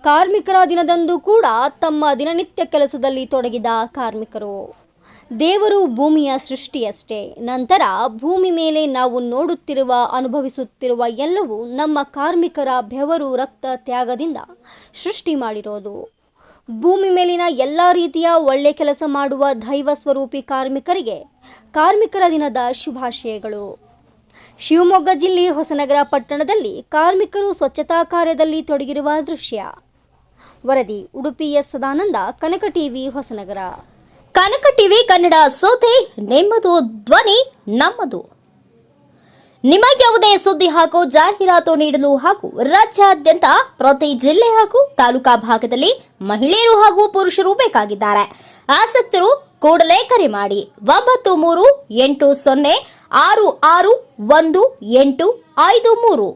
ಕಾರ್ಮಿಕರ ದಿನದಂದು ಕೂಡ ತಮ್ಮ ದಿನನಿತ್ಯ ಕೆಲಸದಲ್ಲಿ ತೊಡಗಿದ ಕಾರ್ಮಿಕರು. ದೇವರು ಭೂಮಿಯ ಸೃಷ್ಟಿಯಷ್ಟೇ, ನಂತರ ಭೂಮಿ ಮೇಲೆ ನಾವು ನೋಡುತ್ತಿರುವ, ಅನುಭವಿಸುತ್ತಿರುವ ಎಲ್ಲವೂ ನಮ್ಮ ಕಾರ್ಮಿಕರ ಬೆವರು, ರಕ್ತ, ತ್ಯಾಗದಿಂದ ಸೃಷ್ಟಿ ಮಾಡಿರೋದು. ಭೂಮಿ ಮೇಲಿನ ಎಲ್ಲ ರೀತಿಯ ಒಳ್ಳೆ ಕೆಲಸ ಮಾಡುವ ದೈವ ಸ್ವರೂಪಿ ಕಾರ್ಮಿಕರಿಗೆ ಕಾರ್ಮಿಕರ ದಿನದ ಶುಭಾಶಯಗಳು. ಶಿವಮೊಗ್ಗ ಜಿಲ್ಲೆ ಹೊಸನಗರ ಪಟ್ಟಣದಲ್ಲಿ ಕಾರ್ಮಿಕರು ಸ್ವಚ್ಛತಾ ಕಾರ್ಯದಲ್ಲಿ ತೊಡಗಿರುವ ದೃಶ್ಯ. ವರದಿ ಉಡುಪಿ ಎಸ್ ಸದಾನಂದ, ಕನಕ ಟಿವಿ, ಹೊಸನಗರ. ಕನಕ ಟಿವಿ ಕನ್ನಡ ಸುದ್ದಿ ನಿಮ್ಮದು, ಧ್ವನಿ ನಮ್ಮದು. ನಿಮ್ಮ ಯಾವುದೇ ಸುದ್ದಿ ಹಾಗೂ ಜಾಹೀರಾತು ನೀಡಲು ಹಾಗೂ ರಾಜ್ಯಾದ್ಯಂತ ಪ್ರತಿ ಜಿಲ್ಲೆ ಹಾಗೂ ತಾಲೂಕಾ ಭಾಗದಲ್ಲಿ ಮಹಿಳೆಯರು ಹಾಗೂ ಪುರುಷರು ಬೇಕಾಗಿದ್ದಾರೆ. ಆಸಕ್ತರು ಕೂಡಲೇ ಕರೆ ಮಾಡಿ 9380661853.